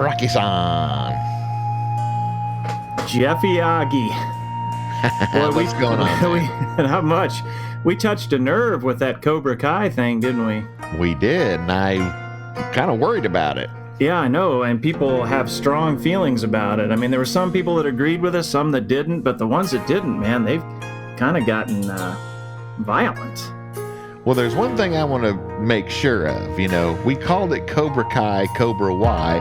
Rocky-san. Jeffy Aggie. Boy, What's going on? Not much. We touched a nerve with that Cobra Kai thing, didn't we? We did, and I'm kind of worried about it. Yeah, I know, and people have strong feelings about it. I mean, there were some people that agreed with us, some that didn't, but the ones that didn't, man, they've kind of gotten violent. Well, there's one thing I want to make sure of. You know, we called it Cobra Kai, Cobra Y.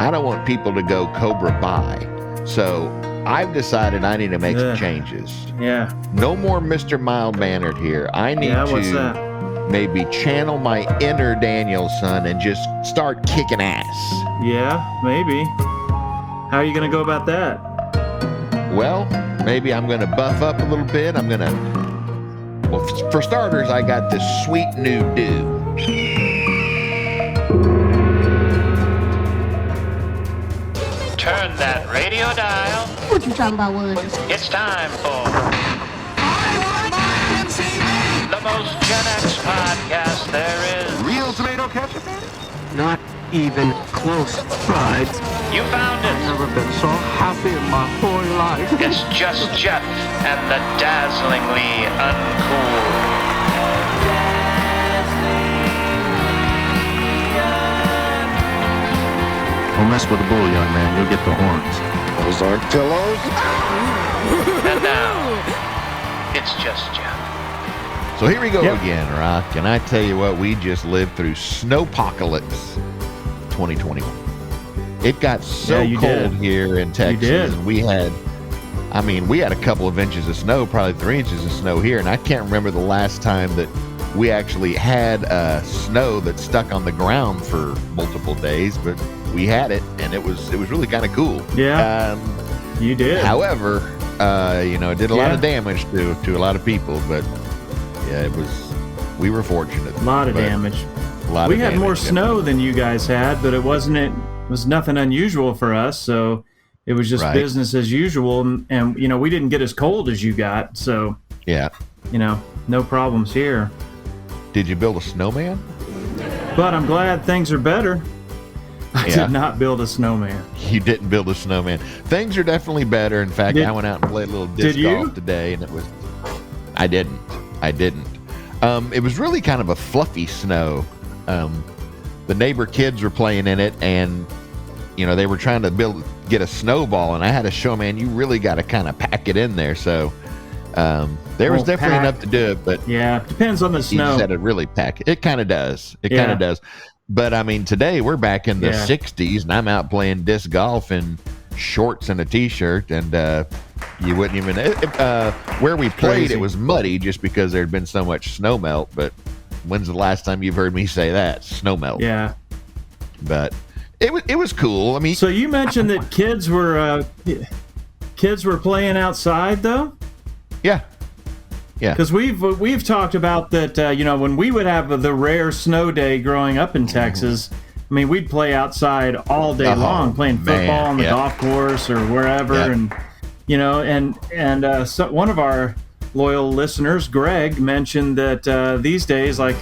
I don't want people to go Cobra By. So I've decided I need to make some changes. Yeah. No more Mr. Mild-mannered here. I need what's to that? maybe channel my inner Danielson and just start kicking ass. Yeah, maybe. How are you going to go about that? Well, maybe I'm going to buff up a little bit. Well, for starters, I got this sweet new do. Turn that radio dial. What you talking about, Wood? It's time for the most Gen X podcast there is. Real tomato ketchup? Not even close, right? You found it. Never been so happy in my whole life. It's just Jeff and the dazzlingly uncool. Don't mess with the bull, young man. You'll get the horns. Those aren't pillows. And now, it's just Jeff. So here we go again, Rock. And I tell you what, we just lived through Snowpocalypse 2021. It got so cold here in Texas. And we had a couple of inches of snow, probably 3 inches of snow here. And I can't remember the last time that we actually had snow that stuck on the ground for multiple days, but we had it, and it was really kind of cool. Yeah, you did. However, it did a lot of damage to a lot of people, but yeah, we were fortunate. A lot of damage. We had more snow than you guys had, but it was nothing unusual for us, so it was just business as usual, and we didn't get as cold as you got, so yeah, no problems here. Did you build a snowman? But I'm glad things are better. I did not build a snowman. You didn't build a snowman. Things are definitely better. In fact, I went out and played a little disc golf today, and I didn't. It was really kind of a fluffy snow. The neighbor kids were playing in it, and they were trying to get a snowball, and I had to show them, man, you really got to kind of pack it in there. So there was definitely enough to do it, but yeah, depends on the snow. You said it really pack it. It kind of does. It kind of does. But I mean, today we're back in the 60s, and I'm out playing disc golf in shorts and a t-shirt, and you wouldn't even where we played. It was muddy just because there had been so much snow melt. But when's the last time you've heard me say that? Snow melt. Yeah. But it was cool. I mean, so you mentioned that kids were playing outside though. Yeah. Yeah. Because we've talked about that. When we would have the rare snow day growing up in Texas, I mean, we'd play outside all day long, playing football on the golf course or wherever, and so one of our loyal listeners, Greg, mentioned that these days, like,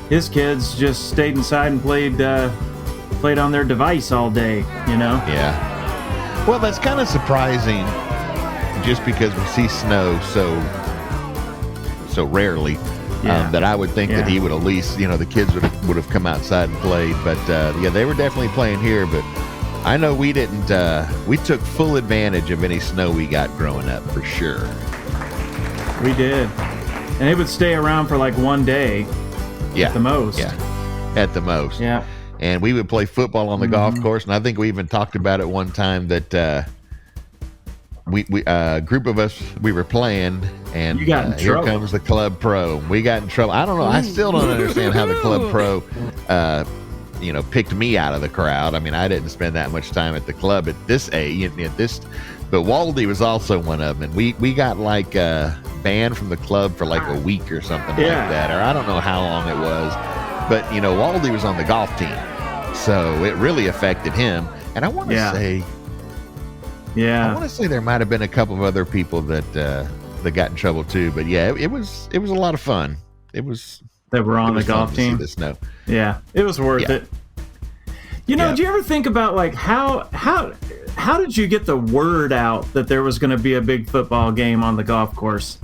his kids just stayed inside and played on their device all day. Yeah. Well, that's kind of surprising, just because we see snow so rarely. That I would think that he would at least, the kids would have come outside and played. But they were definitely playing here. But I know we didn't. We took full advantage of any snow we got growing up, for sure. We did, and it would stay around for like one day, at the most. Yeah, at the most. Yeah, and we would play football on the golf course, and I think we even talked about it one time that we group of us, we were playing, and you got in here trouble. Comes the Club Pro. We got in trouble. I don't know. I still don't understand how the Club Pro, picked me out of the crowd. I mean, I didn't spend that much time at the club at this age. But Waldy was also one of them, and we got like banned from the club for like a week or something like that, or I don't know how long it was. But Waldy was on the golf team, so it really affected him. And I want to say. Yeah, I want to say there might have been a couple of other people that got in trouble too, but it was a lot of fun. It was that were on the golf team. The snow. Yeah, it was worth it. You know, do you ever think about like how did you get the word out that there was going to be a big football game on the golf course?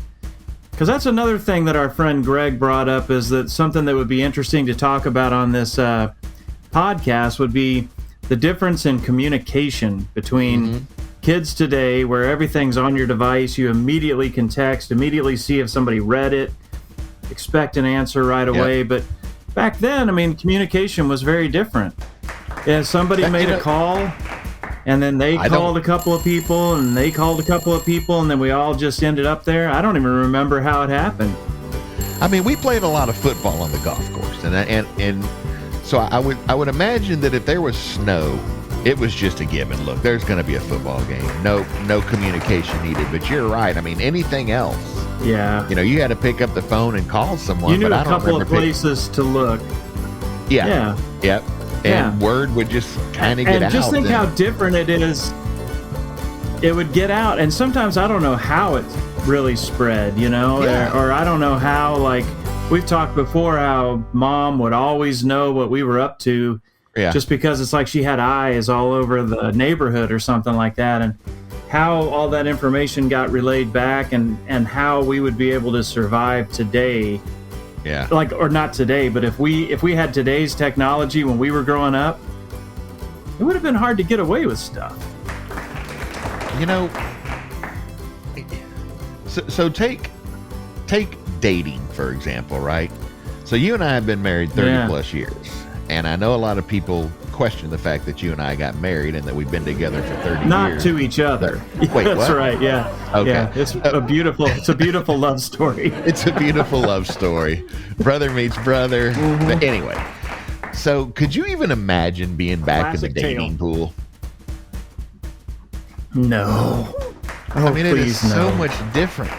Because that's another thing that our friend Greg brought up, is that something that would be interesting to talk about on this podcast would be the difference in communication between kids today, where everything's on your device. You immediately can text, immediately see if somebody read it, expect an answer right away. But back then, I mean, communication was very different. Yeah, somebody made a call, and then they called a couple of people, and they called a couple of people, and then we all just ended up there. I don't even remember how it happened. I mean, we played a lot of football on the golf course, and so I would imagine that if there was snow, it was just a given. Look, there's going to be a football game. No communication needed. But you're right. I mean, anything else. Yeah. You know, you had to pick up the phone and call someone. You knew a couple of places to look. Yeah. Yep. And word would just kind of get out. And just think how different it is. It would get out, and sometimes I don't know how it really spread, you know, or I don't know how, like, we've talked before how Mom would always know what we were up to just because it's like she had eyes all over the neighborhood or something like that, and how all that information got relayed back, and how we would be able to survive today. Yeah. Like, or not today, but if we had today's technology when we were growing up, it would have been hard to get away with stuff. You know, so take dating, for example, right? So you and I have been married 30 plus years, and I know a lot of people question the fact that you and I got married and that we've been together for 30 years. Not to each other. Wait, that's what? right, yeah. Okay. Yeah, it's a beautiful love story. It's a beautiful love story. Brother meets brother. But anyway, so could you even imagine being back in the dating pool? No. I mean, it is so much different.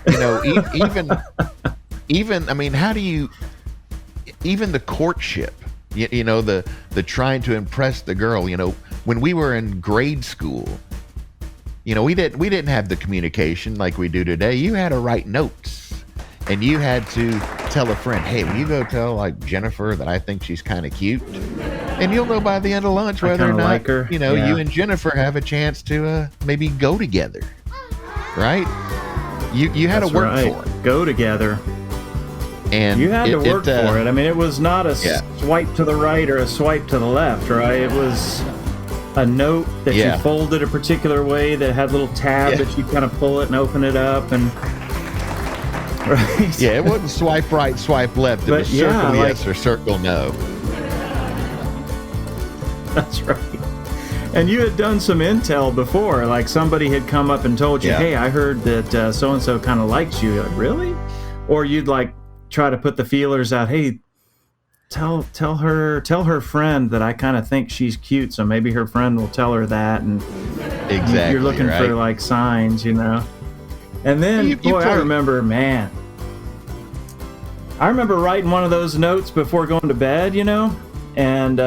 You know, even, I mean, how do you, even the courtship, you know, the trying to impress the girl, you know, when we were in grade school, you know, we didn't have the communication like we do today. You had to write notes, and you had to tell a friend, hey, will you go tell like Jennifer that I think she's kind of cute? And you'll know by the end of lunch whether or not, like her. You know, you and Jennifer have a chance to maybe go together, right? You had to work for it. Go together. And you had to work for it. I mean, it was not a swipe to the right or a swipe to the left, right? It was a note that you folded a particular way that had a little tab that you kind of pull it and open it up, and right. Yeah, it wasn't swipe right, swipe left. It was circle yes or circle no. That's right. And you had done some intel before, like somebody had come up and told you, hey, I heard that so-and-so kind of likes you. Like, really? Or you'd like try to put the feelers out. Hey, tell her friend that I kind of think she's cute, so maybe her friend will tell her that. And you're looking for like signs, you know. And then, I remember writing one of those notes before going to bed, you know, and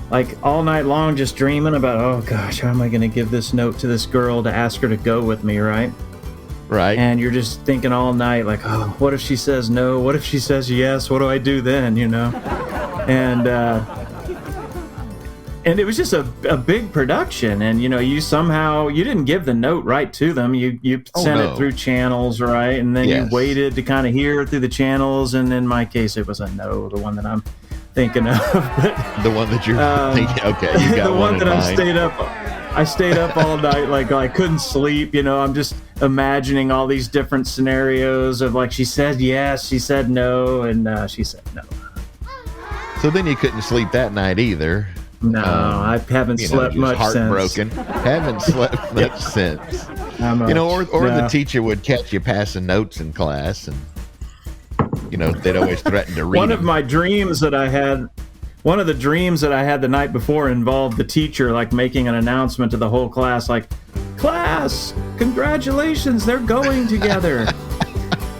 like all night long just dreaming about, oh gosh, how am I going to give this note to this girl to ask her to go with me, right? Right. And you're just thinking all night, like, oh, what if she says no? What if she says yes? What do I do then, you know? And it was just a big production. And, you know, you didn't give the note right to them. You sent it through channels, right? And then you waited to kind of hear it through the channels. And in my case, it was a no, the one that I'm thinking of. The one that you're thinking, okay, you got the one that I stayed up all night, like I couldn't sleep, you know. I'm just imagining all these different scenarios of like, she said yes, she said no, and she said no. So then you couldn't sleep that night either. No, I haven't slept much heartbroken. since. Haven't slept much since. You know, or the teacher would catch you passing notes in class, and you know, they'd always threaten to read One of the dreams that I had the night before involved the teacher like making an announcement to the whole class, like, class, congratulations, they're going together.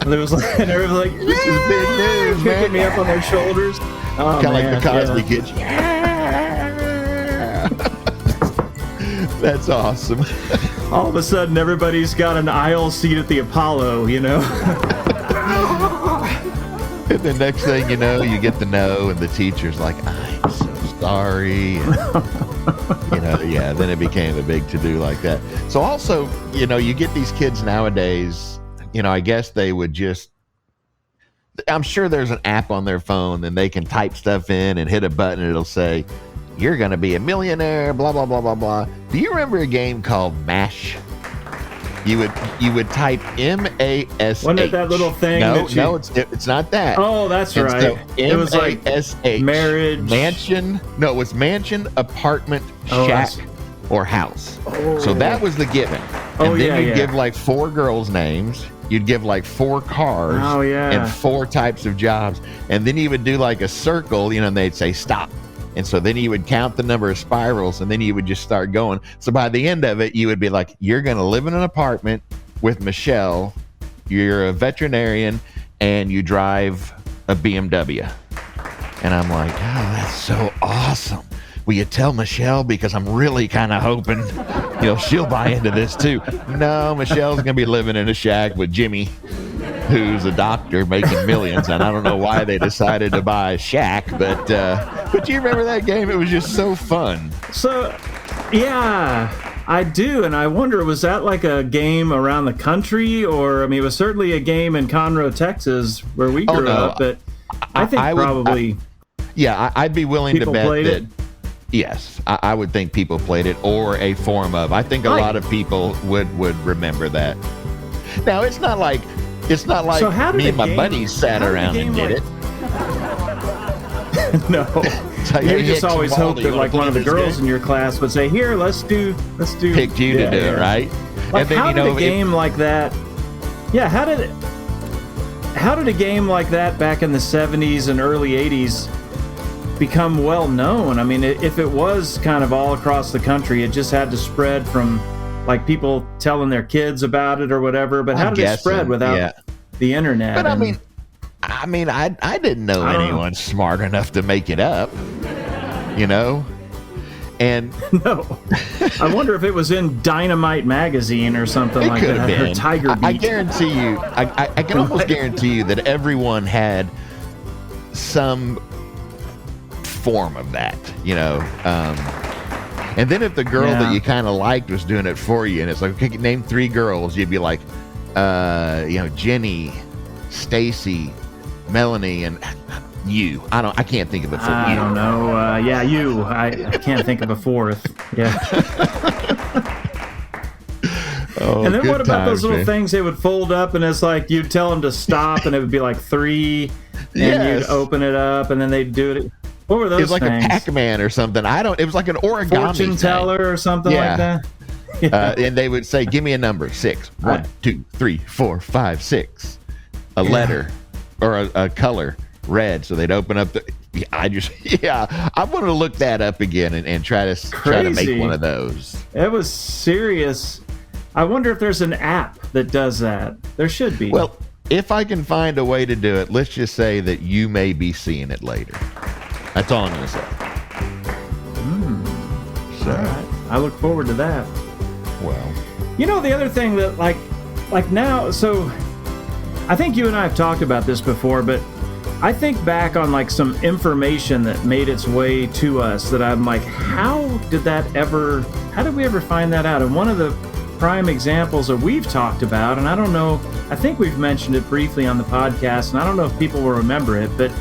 And there was like, and everybody was like, this is big news, picking me up on their shoulders. Oh, kind of like the Cosby Kids. That's awesome. All of a sudden, everybody's got an aisle seat at the Apollo, you know. And the next thing you know, you get the no, and the teacher's like, I'm so sorry. And, then it became a big to-do like that. So also, you get these kids nowadays, I guess they would just, I'm sure there's an app on their phone and they can type stuff in and hit a button and it'll say, you're going to be a millionaire, blah, blah, blah, blah, blah. Do you remember a game called MASH? You would type MASH. Wasn't it that little thing? No, it's not that. Oh, that's and right. So it was like marriage, mansion. No, it was mansion, apartment, shack, or house. Oh. So that was the given. And then you'd give like 4 girls' names. You'd give like 4 cars. Oh, yeah. And 4 types of jobs. And then you would do like a circle, and they'd say stop. And so then you would count the number of spirals, and then you would just start going. So by the end of it, you would be like, you're going to live in an apartment with Michelle, you're a veterinarian, and you drive a BMW. And I'm like, oh, that's so awesome. Will you tell Michelle? Because I'm really kind of hoping, she'll buy into this too. No, Michelle's going to be living in a shack with Jimmy, who's a doctor making millions, and I don't know why they decided to buy a shack, but you remember that game? It was just so fun. So, yeah, I do, and I wonder, was that like a game around the country, or, it was certainly a game in Conroe, Texas, where we grew up, but I think I'd be willing to bet played that. It. Yes, I would think people played it, or a form of. I think a lot of people would remember that. Now, it's not like so me and my buddies sat around and did it. No, you just always hope that like one of the girls in your class would say, "Here, let's do." Picked you to do it, right? Like, and then how did a game like that? Yeah, how did a game like that back in the 70s and early 80s become well known? If it was kind of all across the country, it just had to spread from like people telling their kids about it or whatever. But how did it spread without the internet? But I didn't know anyone smart enough to make it up, And no, I wonder if it was in Dynamite magazine or something like that. Been. Or Tiger Beat. I guarantee you. I can almost guarantee you that everyone had some form of that, and then if the girl that you kind of liked was doing it for you, and it's like, okay, name 3 girls, you'd be like, Jenny, Stacy, Melanie, and you. I can't think of a 4th. I don't know. You. I can't think of a 4th. Yeah. And then what about those little things they would fold up, and it's like you'd tell them to stop, and it would be like 3, and you'd open it up, and then they'd do it. What were those things? It was like a Pac-Man or something. It was like an origami fortune teller or something like that. Yeah. And they would say, give me a number, 6. 1, 2, 3, 4, 5, 6. A letter or a color, red. So they'd open up I want to look that up again and try to make one of those. It was serious. I wonder if there's an app that does that. There should be. Well, if I can find a way to do it, let's just say that you may be seeing it later. That's all I'm going to say. So, all right. I look forward to that. Well, the other thing that like now, so I think you and I have talked about this before, but I think back on like some information that made its way to us that I'm like, how did we ever find that out? And one of the prime examples that we've talked about, and I don't know, I think we've mentioned it briefly on the podcast, and I don't know if people will remember it, but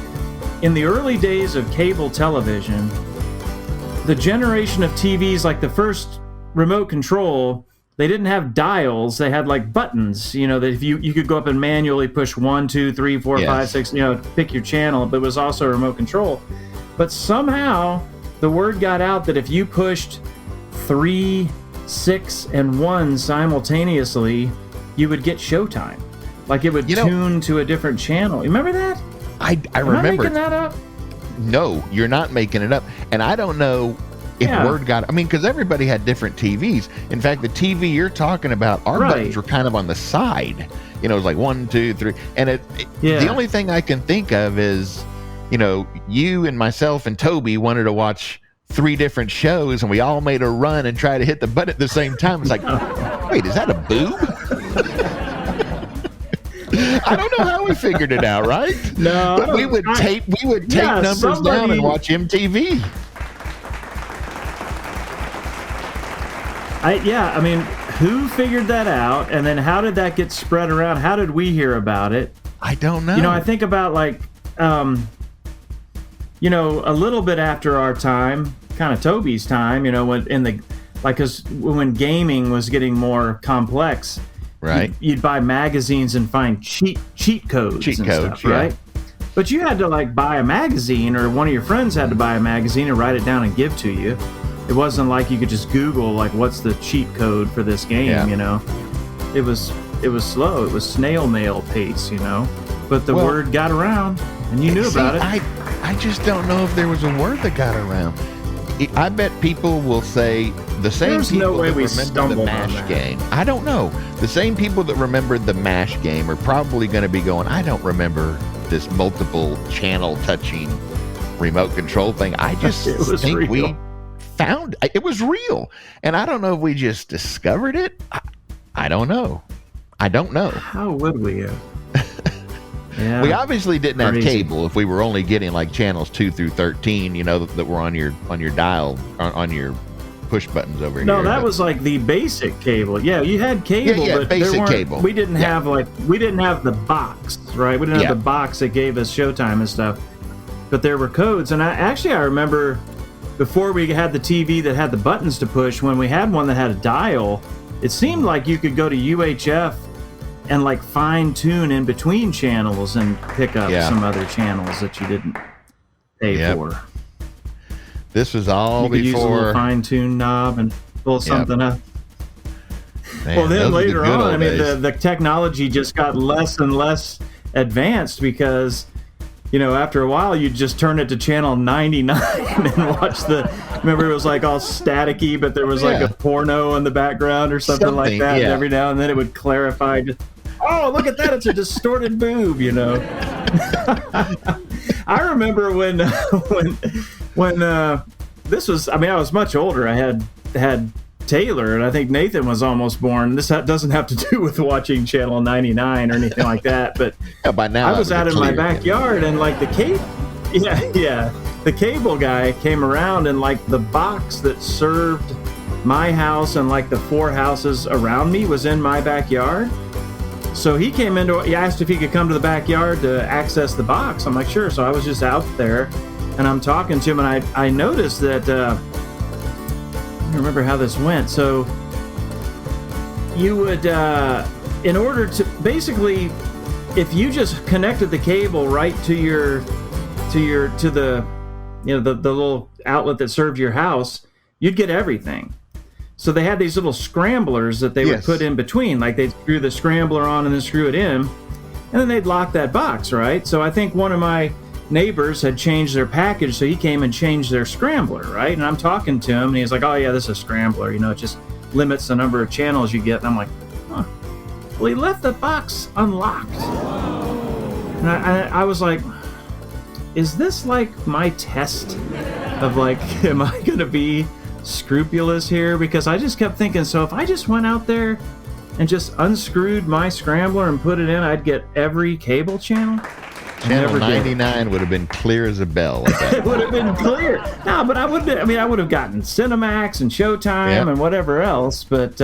in the early days of cable television, the generation of TVs, like the first remote control, they didn't have dials. They had like buttons, that if you could go up and manually push 1, 2, 3, 4, 5, 6, pick your channel, but it was also a remote control. But somehow the word got out that if you pushed 3, 6, and 1 simultaneously, you would get Showtime. Like it would tune to a different channel. You remember that? I remember. Am I making that up? No, you're not making it up. And I don't know if word got... because everybody had different TVs. In fact, the TV you're talking about, our buttons were kind of on the side. It was like 1, 2, 3. And the only thing I can think of is, you and myself and Toby wanted to watch 3 different shows, and we all made a run and try to hit the button at the same time. It's like, wait, is that a boob? I don't know how we figured it out, right? No, but we would tape numbers down and watch MTV. I mean, who figured that out? And then how did that get spread around? How did we hear about it? I don't know. You know, I think about like, you know, a little bit after our time, kind of Toby's time, you know, when gaming was getting more complex, right? You'd buy magazines and find cheat codes and stuff, right? But you had to like buy a magazine, or one of your friends had to buy a magazine and write it down and give to you. It wasn't like you could just Google like what's the cheat code for this game, you know. It was slow. It was snail mail pace, you know. But the word got around, and you knew about it. I just don't know if there was a word that got around. I bet people will say the same There's people no way that we remember the MASH game. I don't know. The same people that remembered the MASH game are probably going to be going, I don't remember this multiple channel touching remote control thing. I just think we found it was real. And I don't know if we just discovered it. I don't know. How would we have? Yeah, we obviously didn't have cable if we were only getting like channels 2 through 13, you know, that were on your dial, on your push buttons over here. No, that was like the basic cable. Yeah, you had cable, but basic cable. We didn't have the box, right? We didn't have the box that gave us Showtime and stuff. But there were codes, and I remember before we had the TV that had the buttons to push, when we had one that had a dial, it seemed like you could go to UHF and like fine tune in between channels and pick up some other channels that you didn't pay for. This was all you could before use a little fine tune knob and pull something up. Man, well, then later on, I mean, days. the technology just got less and less advanced because, you know, after a while, you'd just turn it to channel 99 and watch remember it was like all staticky, but there was like a porno in the background or something like that. And every now and then it would clarify, oh, look at that, it's a distorted boob, you know. I remember when this was, I mean, I was much older. I had Taylor, and I think Nathan was almost born. This doesn't have to do with watching channel 99 or anything like that, but by now I was out in my backyard, and like the cable guy came around, and like the box that served my house and like the 4 houses around me was in my backyard. So he asked if he could come to the backyard to access the box. I'm like, sure. So I was just out there, and I'm talking to him, and I noticed that, I don't remember how this went. So you would, in order to, basically, if you just connected the cable right to the little outlet that served your house, you'd get everything. So they had these little scramblers that they would put in between. Like they'd screw the scrambler on and then screw it in, and then they'd lock that box, right? So I think one of my neighbors had changed their package, so he came and changed their scrambler, right? And I'm talking to him, and he's like, oh yeah, this is a scrambler. You know, it just limits the number of channels you get. And I'm like, huh. Well, he left the box unlocked. And I was like, is this like my test of like, am I going to be scrupulous here? Because I just kept thinking, so if I just went out there and just unscrewed my scrambler and put it in, I'd get every cable channel. Channel 99 would have been clear as a bell. It would have been clear. No, but I would have gotten Cinemax and Showtime and whatever else. But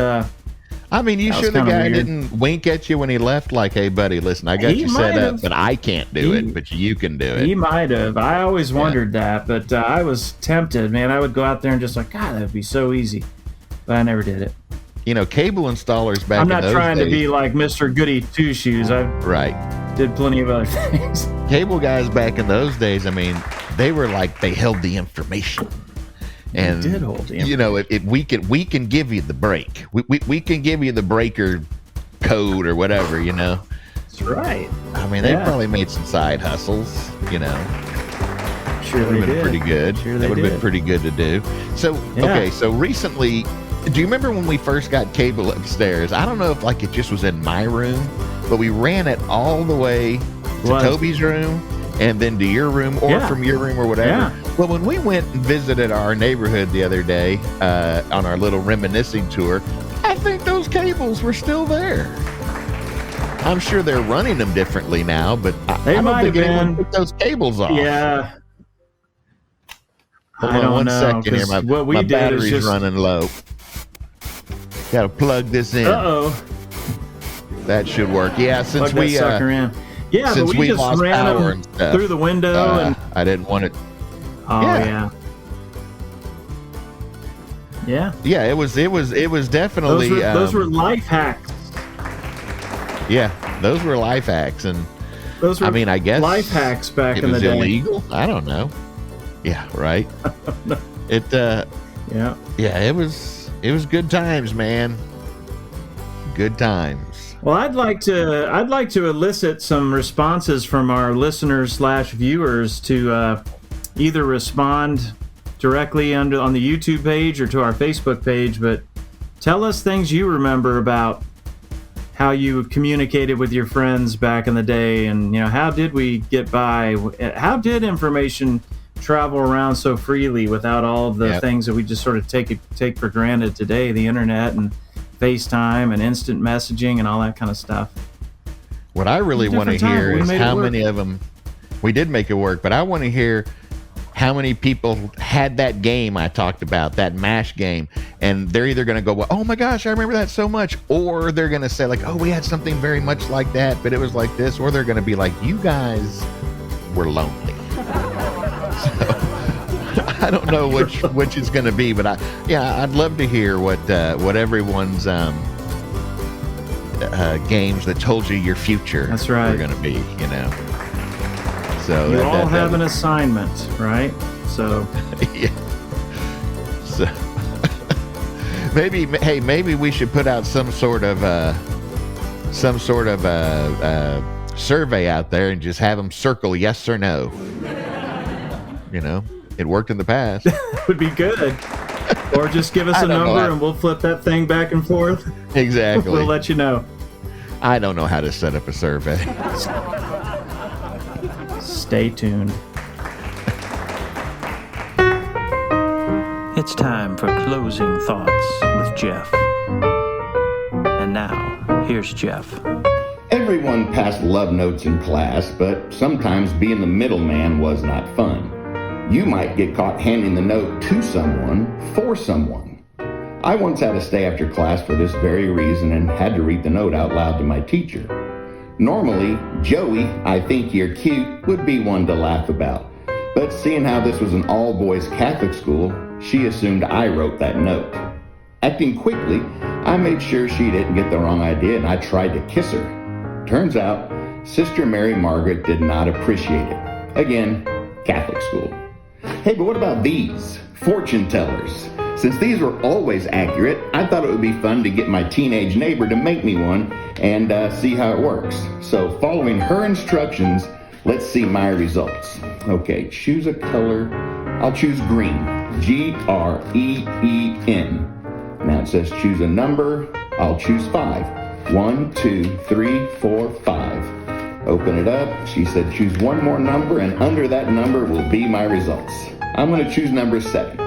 I mean, you sure the guy didn't wink at you when he left? Like, hey, buddy, listen, I got you set up, but I can't do it, but you can do it. He might have. I always wondered that, but I was tempted, man. I would go out there and just like, God, that would be so easy. But I never did it. You know, cable installers back in those days. I'm not trying to be like Mr. Goody Two-Shoes. I did plenty of other things. Cable guys back in those days, I mean, they were like, they held the information. And did hold the information. You know, we can give you the break. We can give you the breaker code or whatever, you know. That's right. I mean, they probably made some side hustles, you know. Sure, they would have been pretty good. That would have been pretty good to do. So, okay, so recently, do you remember when we first got cable upstairs? I don't know if like it just was in my room, but we ran it all the way to Toby's room and then to your room or from your room or whatever. Yeah. Well, when we went and visited our neighborhood the other day on our little reminiscing tour, I think those cables were still there. I'm sure they're running them differently now, but I don't think anyone took those cables off. Yeah. Hold on one second here. My battery's running low. Gotta plug this in. That should work. Yeah, since plug that sucker in. Yeah, since but we just lost ran power them and stuff, through the window, and I didn't want it. Oh yeah. Yeah, it was definitely those were life hacks. Yeah, those were life hacks, and those were, I guess life hacks back in the day. It was illegal. I don't know. Yeah, right. It yeah, it was good times, man. Good times. Well, I'd like to elicit some responses from our listeners / viewers to either respond directly on the YouTube page or to our Facebook page, but tell us things you remember about how you communicated with your friends back in the day, and how did we get by? How did information travel around so freely without all of the things that we just sort of take for granted today, the internet and FaceTime and instant messaging and all that kind of stuff? What I really want to hear is how many of them we did make it work, but I want to hear how many people had that game I talked about, that MASH game, and they're either going to go, well, oh my gosh, I remember that so much, or they're going to say like, oh, we had something very much like that, but it was like this, or they're going to be like, you guys were lonely. So, I don't know which it's going to be, but I'd love to hear what everyone's games that told you your future. That's right. Are going to be, So you all have an assignment, right? So yeah. So maybe we should put out some sort of survey out there and just have them circle yes or no. It worked in the past. Would be good. Or just give us a number and we'll flip that thing back and forth. Exactly. We'll let you know. I don't know how to set up a survey. Stay tuned. It's time for closing thoughts with Jeff. And now, here's Jeff. Everyone passed love notes in class, but sometimes being the middleman was not fun. You might get caught handing the note to someone for someone. I once had to stay after class for this very reason and had to read the note out loud to my teacher. Normally, Joey, I think you're cute, would be one to laugh about. But seeing how this was an all-boys Catholic school, she assumed I wrote that note. Acting quickly, I made sure she didn't get the wrong idea and I tried to kiss her. Turns out, Sister Mary Margaret did not appreciate it. Again, Catholic school. Hey, but what about these? Fortune tellers. Since these were always accurate, I thought it would be fun to get my teenage neighbor to make me one and see how it works. So following her instructions, let's see my results. Okay, choose a color. I'll choose green. Green. Now it says choose a number. I'll choose 5. 1, 2, 3, 4, 5. Open it up. She said choose one more number, and under that number will be my results. I'm going to choose number 7.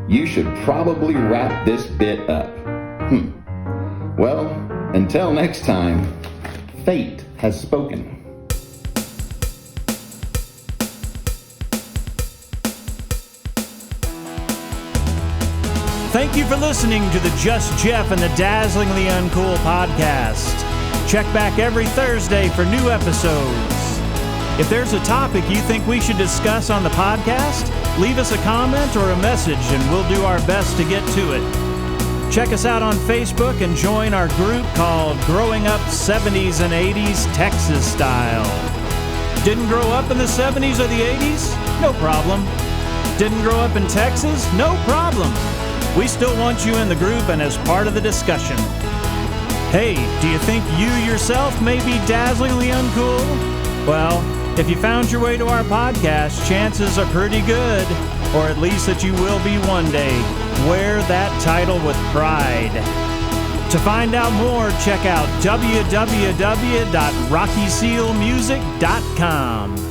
You should probably wrap this bit up. Well, until next time, fate has spoken. Thank you for listening to the Just Jeff and the Dazzlingly Uncool podcast. Check back every Thursday for new episodes. If there's a topic you think we should discuss on the podcast, leave us a comment or a message and we'll do our best to get to it. Check us out on Facebook and join our group called Growing Up 70s and 80s Texas Style. Didn't grow up in the 70s or the 80s? No problem. Didn't grow up in Texas? No problem. We still want you in the group and as part of the discussion. Hey, do you think you yourself may be dazzlingly uncool? Well, if you found your way to our podcast, chances are pretty good, or at least that you will be one day. Wear that title with pride. To find out more, check out www.rockysealmusic.com.